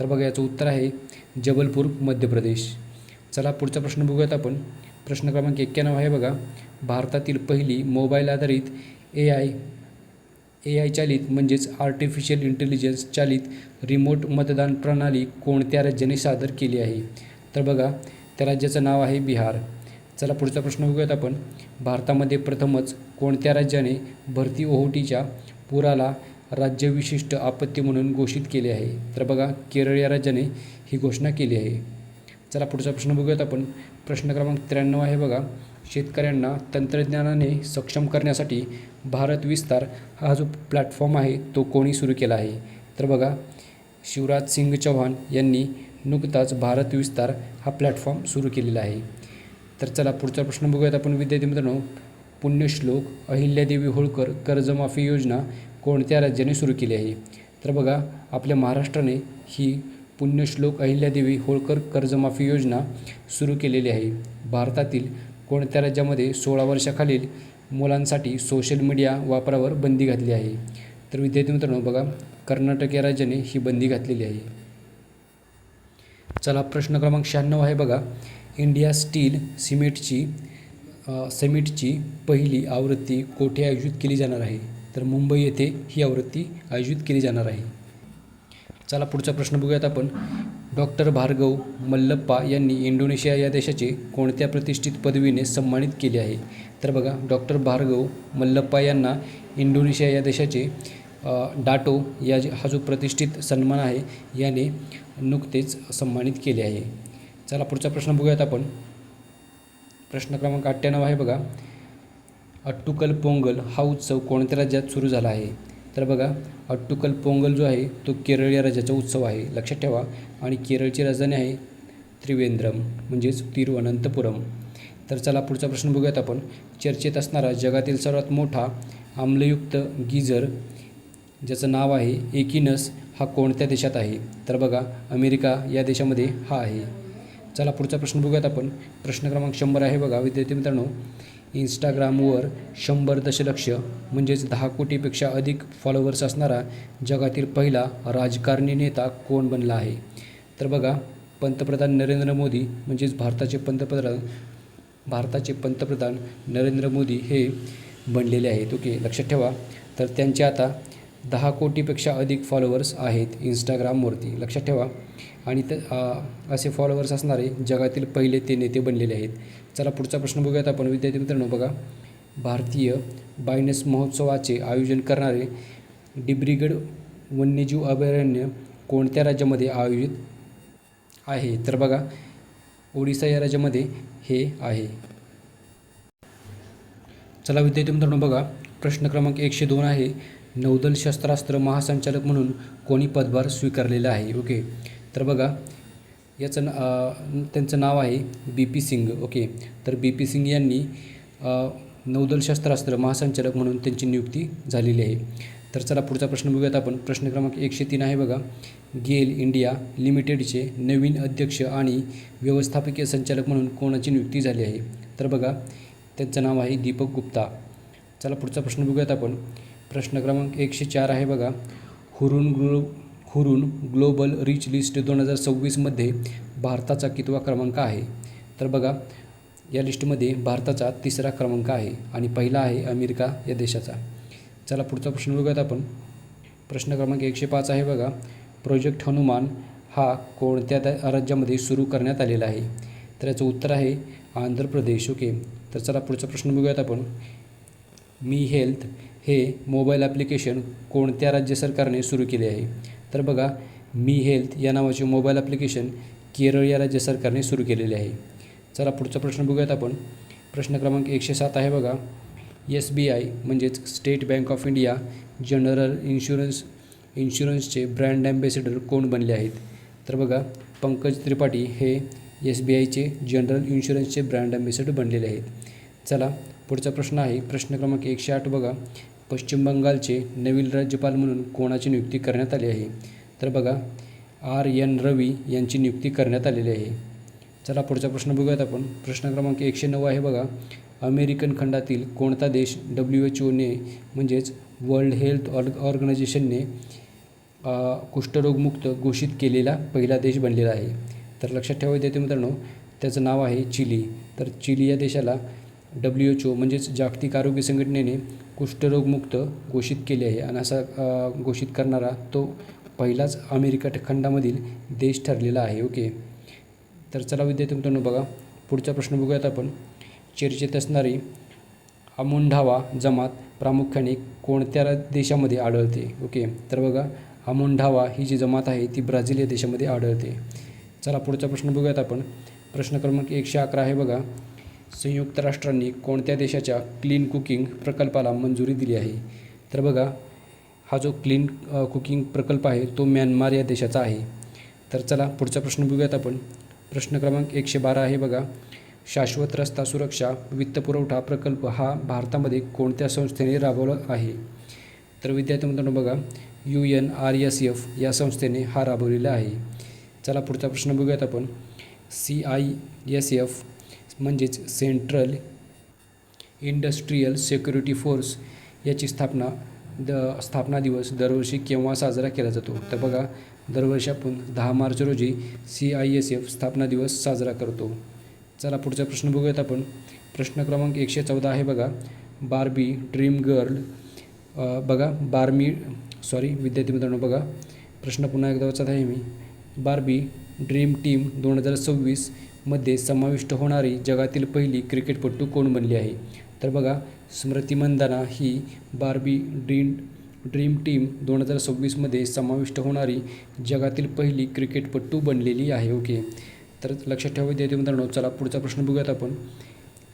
तर बघा, याचं उत्तर आहे जबलपूर मध्य प्रदेश. चला पुढचा प्रश्न बघूयात आपण. प्रश्न क्रमांक 91 आहे बघा. भारतातील पहिली मोबाईल आधारित AI चालित म्हणजेच आर्टिफिशियल इंटेलिजन्स चालित रिमोट मतदान प्रणाली कोणत्या राज्याने सादर केली आहे? तर बघा, त्या राज्याचं नाव आहे बिहार. चला पुढचा प्रश्न बघूयात आपण. भारतामध्ये प्रथमच कोणत्या राज्याने भरती ओहोटीच्या पुराला राज्यविशिष्ट आपत्ती म्हणून घोषित केले आहे? तर बघा, केरळ या राज्याने ही घोषणा केली आहे. चला पुढचा प्रश्न बघूयात आपण. प्रश्न क्रमांक 93 आहे बघा. शेतकऱ्यांना तंत्रज्ञानाने सक्षम करण्यासाठी भारत विस्तार हा जो प्लॅटफॉर्म आहे तो कोणी सुरू केला आहे? तर बघा, शिवराज सिंग चौहान यांनी नुकताच भारत विस्तार हा प्लॅटफॉर्म सुरू केलेला आहे. तर चला पुढचा प्रश्न बघूयात आपण विद्यार्थी मित्रांनो. पुण्यश्लोक अहिल्यादेवी होळकर कर्जमाफी योजना कोणत्या राज्याने सुरू केली आहे? तर बघा, आपल्या महाराष्ट्राने ही पुण्यश्लोक अहिल्यादेवी होळकर कर्जमाफी योजना सुरू केलेली आहे. भारतातील कोणत्या राज्यामध्ये 16 वर्षाखालील मुलांसाठी सोशल मीडिया वापरावर बंदी घातली आहे? तर विद्यार्थी मित्रांनो बघा, कर्नाटक या राज्याने ही बंदी घातलेली आहे. चला प्रश्न क्रमांक 96 आहे बघा. इंडिया स्टील समिटची पहिली आवृत्ती कोठे आयोजित केली जाणार आहे? तर मुंबई येथे ही आवृत्ती आयोजित केली जाणार आहे. चला पुढचा प्रश्न बघूयात आपण. डॉक्टर भार्गव मल्लप्पा यांनी इंडोनेशिया या देशाचे कोणत्या प्रतिष्ठित पदवीने सन्मानित केले आहे? तर बघा, डॉक्टर भार्गव मल्लप्पा यांना इंडोनेशिया या देशाचे डाटो हा जो प्रतिष्ठित सन्मान आहे याने नुकतेच सन्मानित केले आहे. चला पुढचा प्रश्न बघूयात आपण. प्रश्न क्रमांक 98 आहे बघा. अट्टुकल पोंगल हा उत्सव कोणत्या राज्यात सुरू झाला आहे? तर बघा, अट्टुकल पोंगल जो आहे तो केरळ या राज्याचा उत्सव आहे, लक्षात ठेवा. आणि केरळची राजधानी आहे त्रिवेंद्रम म्हणजेच तिरुवनंतपुरम. तर चला पुढचा प्रश्न बघूयात आपण. चर्चेत असणारा जगातील सर्वात मोठा आम्लयुक्त गीझर ज्याचं नाव आहे एकिनस हा कोणत्या देशात आहे? तर बघा, अमेरिका या देशामध्ये हा आहे. चला पुढचा प्रश्न बघूयात आपण. प्रश्न क्रमांक 100 आहे बघा. विद्यार्थी मित्रांनो, इंस्टाग्रामवर 100 दशलक्ष म्हणजेच 10 कोटीपेक्षा अधिक फॉलोअर्स असणारा जगातील पहिला राजकारणी नेता कोण बनला आहे? तर बघा, पंतप्रधान नरेंद्र मोदी म्हणजेच भारताचे पंतप्रधान नरेंद्र मोदी हे बनलेले आहेत. ओके, लक्षात ठेवा. तर त्यांचे आता 10 कोटीपेक्षा अधिक फॉलोअर्स आहेत इंस्टाग्रामवरती, लक्षात ठेवा. आणि असे फॉलोअर्स असणारे जगातील पहिले ते नेते बनलेले आहेत. चला पुढचा प्रश्न बघूयात आपण. विद्यार्थी मित्रांनो बघा, भारतीय बायनस महोत्सवाचे आयोजन करणारे डिब्रूगड वन्यजीव अभयारण्य कोणत्या राज्यामध्ये आयोजित आहे? तर बघा, ओडिसा या राज्यामध्ये हे आहे. चला विद्यार्थी मित्रांनो बघा, प्रश्न क्रमांक 102 आहे. नौदल शस्त्रास्त्र महासंचालक म्हणून कोणी पदभार स्वीकारलेला आहे? ओके, तर बघा, त्यांचं नाव आहे BP सिंग. ओके, तर BP सिंग यांनी नौदल शस्त्रास्त्र महासंचालक म्हणून त्यांची नियुक्ती झालेली आहे. तर चला पुढचा प्रश्न बघूयात आपण. प्रश्न क्रमांक 103 आहे बघा. गेल इंडिया लिमिटेडचे नवीन अध्यक्ष आणि व्यवस्थापकीय संचालक म्हणून कोणाची नियुक्ती झाली आहे? तर बघा, त्यांचं नाव आहे दीपक गुप्ता. चला पुढचा प्रश्न बघूयात आपण. प्रश्न क्रमांक 104 आहे बघा. हुरून ग्लोबल रिच लिस्ट 2026मध्ये भारताचा कितवा क्रमांक आहे? तर बघा, या लिस्टमध्ये भारताचा 3रा क्रमांक आहे आणि पहिला आहे अमेरिका या देशाचा. चला पुढचा प्रश्न बघूयात आपण. प्रश्न क्रमांक 105 आहे बघा. प्रोजेक्ट हनुमान हा कोणत्या राज्यामध्ये सुरू करण्यात आलेला आहे? तर याचं उत्तर आहे आंध्र प्रदेश. ओके, तर चला पुढचा प्रश्न बघूयात आपण. मी हेल्थ हे मोबाईल ॲप्लिकेशन कोणत्या राज्य सरकारने सुरू केले आहे? तर बघा, मी हेल्थ या नावाचे मोबाईल ॲप्लिकेशन केरळ या राज्य सरकारने सुरू केलेले आहे. चला पुढचा प्रश्न बघूयात आपण. प्रश्न क्रमांक 107 आहे बघा. SBI म्हणजेच state bank of India general इन्शुरन्सचे ब्रँड ॲम्बॅसेडर कोण बनले आहेत? तर बघा, पंकज त्रिपाठी हे SBIचे जनरल इन्शुरन्सचे ब्रँड ॲम्बॅसेडर बनलेले आहेत. चला पुढचा प्रश्न आहे. प्रश्न क्रमांक 108 बघा. पश्चिम बंगालचे नवीन राज्यपाल म्हणून कोणाची नियुक्ती करण्यात आली आहे? तर बघा, RN रवी यांची नियुक्ती करण्यात आलेली आहे. चला पुढचा प्रश्न बघूयात आपण. प्रश्न क्रमांक 109 आहे बघा. अमेरिकन खंडातील कोणता देश WHOने म्हणजेच वर्ल्ड हेल्थ ऑर्गनायझेशनने कुष्ठरोगमुक्त घोषित केलेला पहिला देश बनलेला आहे? तर लक्षात ठेवा विद्यार्थी मित्रांनो, त्याचं नाव आहे चिली. तर चिली या देशाला WHO म्हणजेच जागतिक आरोग्य संघटनेने कुष्ठरोगमुक्त घोषित केले आहे आणि असा घोषित करणारा तो पहिलाच अमेरिका खंडामधील देश ठरलेला आहे. ओके, तर चला विद्यार्थी मित्रांनो बघा, पुढचा प्रश्न बघूयात आपण. चर्चेत असणारी अमोंढावा जमात प्रामुख्याने कोणत्या देशामध्ये आढळते? ओके, तर बघा, अमोंढावा ही जी जमात आहे ती ब्राझील या देशामध्ये आढळते. चला पुढचा प्रश्न बघूयात आपण. प्रश्न क्रमांक 111 आहे बघा. संयुक्त राष्ट्रांनी कोणत्या देशाच्या क्लीन कुकिंग प्रकल्पाला मंजुरी दिली आहे? तर बघा, हा जो क्लीन कुकिंग प्रकल्प आहे तो म्यानमार या देशाचा आहे. तर चला पुढचा प्रश्न बघूयात आपण. प्रश्न क्रमांक 112 आहे बघा. शाश्वत रस्ता सुरक्षा वित्तपुरवठा प्रकल्प हा भारतामध्ये कोणत्या संस्थेने राबवला आहे? तर विद्यार्थी मित्रांनो बघा, UNRSF या संस्थेने हा राबवलेला आहे. चला पुढचा प्रश्न बघूयात आपण. CISF म्हणजेच सेंट्रल इंडस्ट्रियल सिक्युरिटी फोर्स याची स्थापना दिवस दरवर्षी केव्हा साजरा केला जातो? तर बघा, दरवर्षी आपण 10 मार्च रोजी CISF स्थापना दिवस साजरा करतो. चला पुढचा प्रश्न बघूयात आपण. प्रश्न क्रमांक 114 आहे बघा. बार्बी ड्रीम गर्ल विद्यार्थी मित्रांनो बघा, प्रश्न पुन्हा एकदा वाचत आहे मी. बार्बी ड्रीम टीम 2026 मध्ये समाविष्ट होणारी जगातील पहिली क्रिकेटपटू कोण बनली आहे? तर बघा, स्मृती मंदाना ही बार्बी ड्रीम टीम 2026 मध्ये समाविष्ट होणारी जगातील पहिली क्रिकेटपटू बनलेली आहे. ओके, तर लक्षात ठेवा विद्यार्थी मित्रांनो. चला पुढचा प्रश्न बघूयात आपण.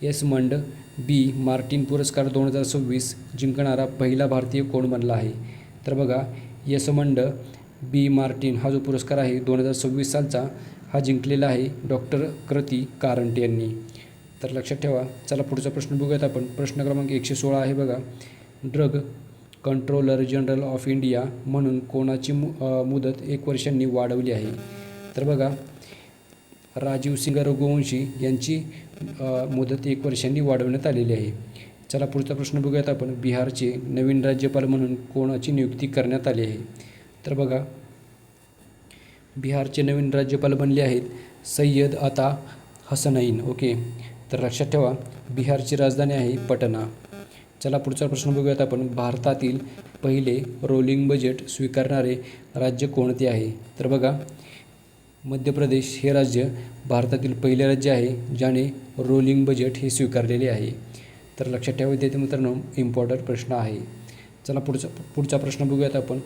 एसमंड बी मार्टिन पुरस्कार 2026 जिंकणारा पहिला भारतीय कोण बनला आहे? तर बघा, एसमंड बी मार्टिन हा जो पुरस्कार आहे 2026 सालचा हा जिंकलेला आहे डॉक्टर कृती कारंटे यांनी. तर लक्षात ठेवा. चला पुढचा प्रश्न बघूयात आपण. प्रश्न क्रमांक 116 आहे बघा. Drug controller general of India म्हणून कोणाची मुदत 1 वर्षांनी वाढवली आहे? तर बघा, राजीव सिंग रघुवंशी यांची मुदत 1 वर्षांनी वाढवण्यात आलेली आहे. चला पुढचा प्रश्न बघूयात आपण. बिहारचे नवीन राज्यपाल म्हणून कोणाची नियुक्ती करण्यात आली आहे? तर बघा, बिहारचे नवीन राज्यपाल बनले आहेत सय्यद अता हसनैन. ओके, तर लक्षात ठेवा बिहारची राजधानी आहे पटना. चला पुढचा प्रश्न बघूयात आपण. भारतातील पहिले रोलिंग बजेट स्वीकारणारे राज्य कोणते आहे? तर बघा, मध्य प्रदेश हे राज्य भारतातील पहिले राज्य आहे ज्याने रोलिंग बजेट हे स्वीकारलेले आहे. तर लक्षात ठेवा विद्यार्थी मित्रांनो, इम्पॉर्टंट प्रश्न आहे. चला पुढचा प्रश्न बघूयात आपण.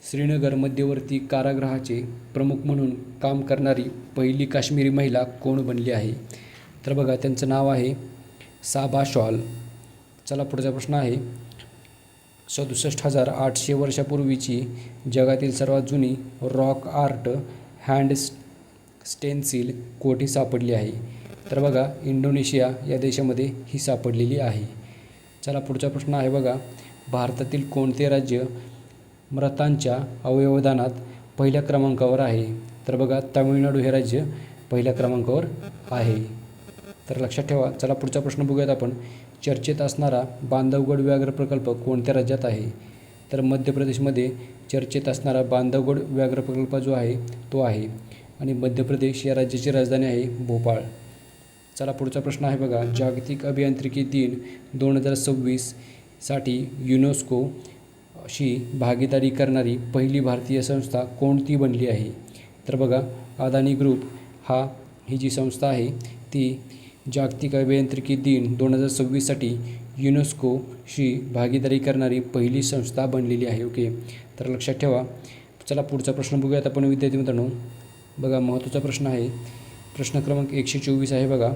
श्रीनगर मध्यवर्ती कारागृहाचे प्रमुख म्हणून काम करणारी पहिली काश्मीरी महिला कोण बनली आहे? तर बघा, त्यांचं नाव आहे साबा शॉल. चला पुढचा प्रश्न आहे. 67,800 वर्षापूर्वीची जगातील सर्वात जुनी रॉक आर्ट हँड स्टेन्सिल कोठे सापडली आहे? तर बघा, इंडोनेशिया या देशामध्ये ही सापडलेली आहे. चला पुढचा प्रश्न आहे बघा. भारतातील कोणते राज्य मृतांच्या अवयवदानात पहिल्या क्रमांकावर आहे? तर बघा, तामिळनाडू हे राज्य पहिल्या क्रमांकावर आहे. तर लक्षात ठेवा. चला पुढचा प्रश्न बघूयात आपण. चर्चेत असणारा बांधवगड व्याघ्र प्रकल्प कोणत्या राज्यात आहे? तर मध्य प्रदेशमध्ये चर्चेत असणारा बांधवगड व्याघ्र प्रकल्प जो आहे तो आहे आणि मध्य प्रदेश या राज्याची राजधानी आहे भोपाळ. चला पुढचा प्रश्न आहे बघा. जागतिक अभियांत्रिकी दिन 2026 साठी युनेस्कोशी भागीदारी करणारी पहिली भारतीय संस्था कोणती बनली आहे? तर बघा, अदानी ग्रुप ही जी संस्था आहे ती जागतिक अभियांत्रिकी दिन 2026 साठी युनेस्कोशी भागीदारी करणारी पहिली संस्था बनलेली आहे. ओके, तर लक्षात ठेवा. चला पुढचा प्रश्न बघूयात आपण विद्यार्थी मित्रांनो. बघा, महत्त्वाचा प्रश्न आहे. प्रश्न क्रमांक 124 आहे बघा.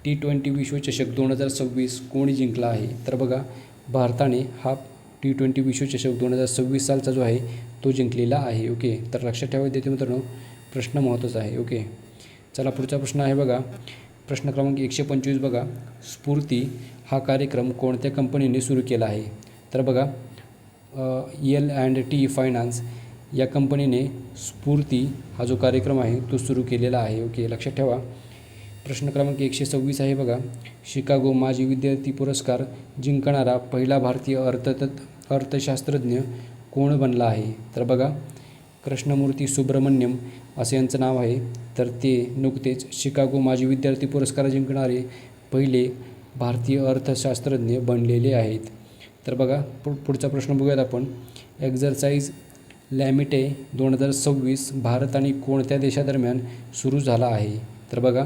T20 विश्वचषक 2026 कोणी जिंकला आहे? तर बघा, भारताने हा T20 विश्वचषक 2026 सालचा जो आहे तो जिंकलेला आहे. ओके, तर लक्षात ठेवा विद्यार्थी मित्रांनो, प्रश्न महत्त्वाचा आहे. ओके, चला पुढचा प्रश्न आहे बघा. प्रश्न क्रमांक 125 बघा. स्फूर्ती हा कार्यक्रम कोणत्या कंपनीने सुरू केला आहे? तर बघा, L&T फायनान्स या कंपनीने स्फूर्ती हा जो कार्यक्रम आहे तो सुरू केलेला आहे. ओके, लक्षात ठेवा. प्रश्न क्रमांक 126 आहे बघा. शिकागो माजी विद्यार्थी पुरस्कार जिंकणारा पहिला भारतीय अर्थशास्त्रज्ञ कोण बनला आहे? तर बघा, कृष्णमूर्ती सुब्रमण्यम असं यांचं नाव आहे. तर ते नुकतेच शिकागो माजी विद्यार्थी पुरस्कार जिंकणारे पहिले भारतीय अर्थशास्त्रज्ञ बनलेले आहेत. तर बघा, पुढचा प्रश्न बघूयात आपण. एक्झरसाइज लॅमिटे 2026 भारत आणि कोणत्या देशादरम्यान सुरू झाला आहे? तर बघा,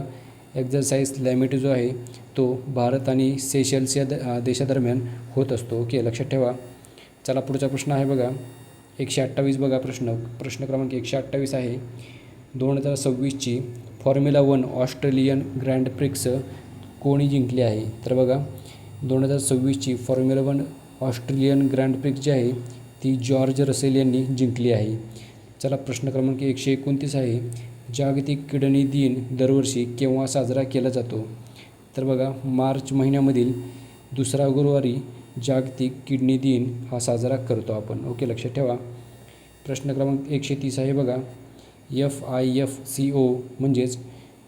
एक्झरसाइज लॅमिटे जो आहे तो भारत आणि सेशल्स या देशादरम्यान होत असतो. ओके, लक्षात ठेवा. चला पुढचा प्रश्न आहे बघा. 128 बघा. प्रश्न क्रमांक 128 आहे. 2026ची फॉर्म्युला 1 ऑस्ट्रेलियन ग्रँड प्रिक्स कोणी जिंकली आहे? तर बघा 2026ची फॉर्म्युला 1 ऑस्ट्रेलियन ग्रँड प्रिक्स जी आहे ती जॉर्ज रसेल यांनी जिंकली आहे. चला प्रश्न क्रमांक 129 आहे. जागतिक किडनी दिन दरवर्षी केव्हा साजरा केला जातो? तर बघा मार्च महिन्यामधील दुसरा गुरुवारी जागतिक किडनी दिन हा साजरा करतो आपण. ओके, लक्षात ठेवा. प्रश्न क्रमांक 130 आहे बघा. FIFCO म्हणजेच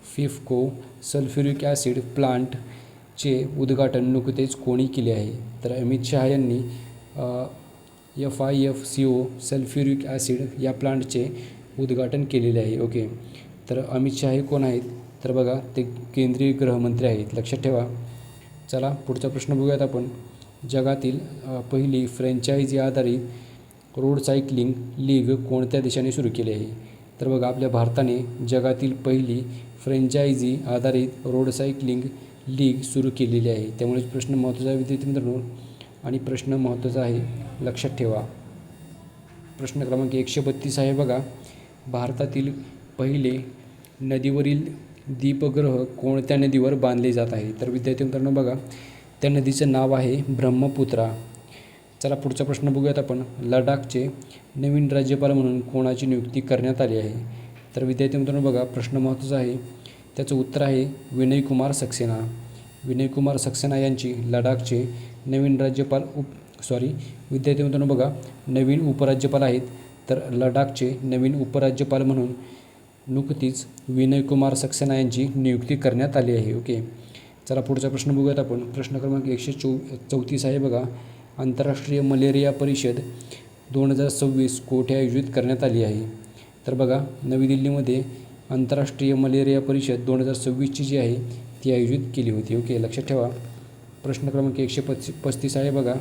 फिफको सल्फ्युरिक ॲसिड प्लांटचे उद्घाटन नुकतेच कोणी केले आहे? तर अमित शहा यांनी FIFCO सल्फ्युरिक ॲसिड या प्लांटचे उद्घाटन केलेले आहे. ओके, तर अमित शहा हे कोण आहेत? तर बघा ते केंद्रीय गृहमंत्री आहेत. लक्षात ठेवा. चला पुढचा प्रश्न बघूयात आपण. जगातील पहिली फ्रँचायझी आधारित रोड सायकलिंग लीग कोणत्या देशाने सुरू केली आहे? तर बघा आपल्या भारताने जगातील पहिली फ्रँचायझी आधारित रोड सायकलिंग लीग सुरू केलेली आहे. त्यामुळे प्रश्न महत्त्वाचा आहे विद्यार्थी मित्रांनो, आणि प्रश्न महत्त्वाचा आहे, लक्षात ठेवा. प्रश्न क्रमांक 132 आहे बघा. भारतातील पहिले नदीवरील दीपगृह कोणत्या नदीवर बांधले जात आहे? तर विद्यार्थी मित्रांनो बघा त्या नदीचं नाव आहे ब्रह्मपुत्रा. चला पुढचा प्रश्न बघूयात आपण. लडाखचे नवीन राज्यपाल म्हणून कोणाची नियुक्ती करण्यात आली आहे? तर विद्यार्थी मित्रांनो बघा प्रश्न महत्त्वाचा आहे. त्याचं उत्तर आहे विनयकुमार सक्सेना. विनयकुमार सक्सेना यांची लडाखचे नवीन राज्यपाल विद्यार्थी मित्रांनो बघा नवीन उपराज्यपाल आहेत. तर लडाखचे नवीन उपराज्यपाल म्हणून नुकतीच विनयकुमार सक्सेना यांची नियुक्ती करण्यात आली आहे. ओके, चला पुढचा प्रश्न बघूयात आपण. प्रश्न क्रमांक 134 आहे बघा. आंतरराष्ट्रीय मलेरिया परिषद 2026 कोठे आयोजित करण्यात आली आहे? तर बघा नवी दिल्लीमध्ये आंतरराष्ट्रीय मलेरिया परिषद 2026ची जी आहे ती आयोजित केली होती. ओके, लक्षात ठेवा. प्रश्न क्रमांक 135 आहे बघा.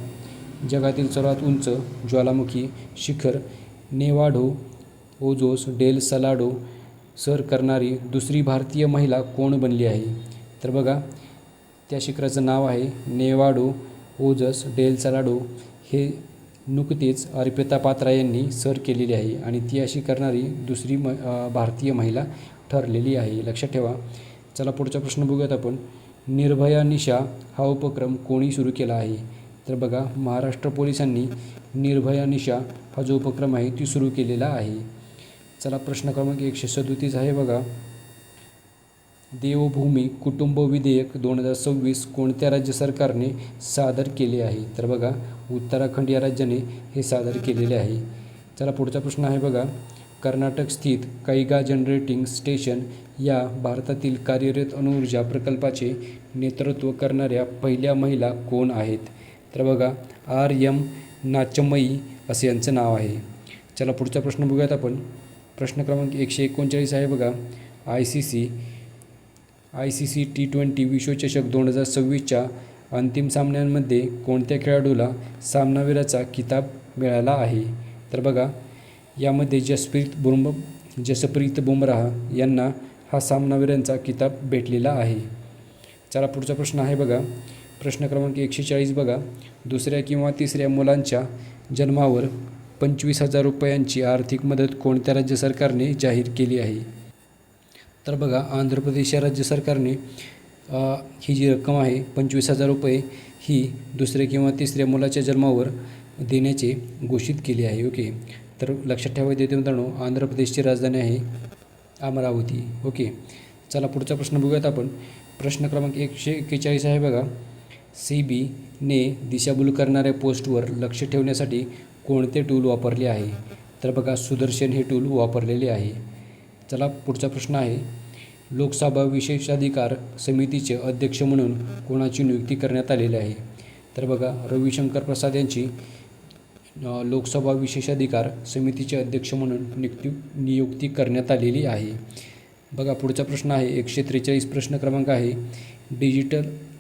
जगातील सर्वात उंच ज्वालामुखी शिखर नेवाडो ओजोस डेल सलाडो सर करणारी दुसरी भारतीय महिला कोण बनली आहे? तर बघा त्या शिखराचं नाव आहे नेवाडो ओजस डेल सलाडो. हे नुकतेच अर्पिता पात्रा यांनी सर केलेली आहे आणि ती अशी करणारी दुसरी भारतीय महिला ठरलेली आहे. लक्षात ठेवा. चला पुढचा प्रश्न बघूयात आपण. निर्भया निशा हा उपक्रम कोणी सुरू केला आहे? तर बघा महाराष्ट्र पोलिसांनी निर्भया निशा हा जो उपक्रम आहे ती सुरू केलेला आहे. चला प्रश्न क्रमांक 137 आहे बघा. देवभूमी कुटुंब विधेयक 2026 कोणत्या राज्य सरकारने सादर केले आहे? तर बघा उत्तराखंड या राज्याने हे सादर केलेले आहे. चला पुढचा प्रश्न आहे बघा. कर्नाटक स्थित कैगा जनरेटिंग स्टेशन या भारतातील कार्यरत अणुऊर्जा प्रकल्पाचे नेतृत्व करणाऱ्या पहिल्या महिला कोण आहेत? तर बघा RM नाचम्मई असे यांचं नाव आहे. चला पुढचा प्रश्न बघूयात आपण. प्रश्न क्रमांक 139 आहे बघा. ICC T20 विश्वचषक 2026च्या अंतिम सामन्यांमध्ये कोणत्या खेळाडूला सामनावीराचा किताब मिळाला आहे? तर बघा यामध्ये जसप्रीत बुमराह यांना हा सामनावीरांचा किताब भेटलेला आहे. चला पुढचा प्रश्न आहे बघा. प्रश्न क्रमांक 140 बघा. दुसऱ्या किंवा तिसऱ्या मुलांच्या जन्मावर 25,000 रुपयांची आर्थिक मदत कोणत्या राज्य सरकारने जाहीर केली आहे? तर बघा आंध्र प्रदेश या राज्य सरकारने ही जी रक्कम आहे 25,000 रुपये ही दुसऱ्या किंवा तिसऱ्या मुलाच्या जन्मावर देण्याचे घोषित केले आहे. ओके, तर लक्षात ठेवायचे येते मित्रांनो आंध्र प्रदेशची राजधानी आहे अमरावती. ओके, चला पुढचा प्रश्न बघूयात आपण. प्रश्न क्रमांक 141 आहे बघा. CBने दिशाभूल करणाऱ्या पोस्टवर लक्ष ठेवण्यासाठी कोणते टूल वापरले आहे? तर बघा सुदर्शन हे टूल वापरलेले आहे. चला पुढचा प्रश्न आहे. लोकसभा विशेषाधिकार समितीचे अध्यक्ष म्हणून कोणाची नियुक्ती करण्यात आलेली आहे? तर बघा रविशंकर प्रसाद यांची लोकसभा विशेषाधिकार समितीचे अध्यक्ष म्हणून नियुक्ती करण्यात आलेली आहे. बघा पुढचा प्रश्न आहे. 143 प्रश्न क्रमांक आहे.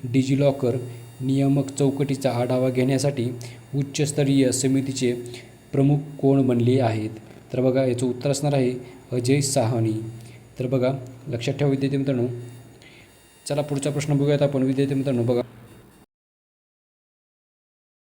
डिजिलॉकर नियामक चौकटीचा आढावा घेण्यासाठी उच्चस्तरीय समितीचे प्रमुख कोण बनले आहेत? तर बघा याचं उत्तर असणार आहे अजय साहनी. तर बघा लक्षात ठेवा विद्यार्थी मित्रांनो. चला पुढचा प्रश्न बघूयात आपण विद्यार्थी मित्रांनो. बघा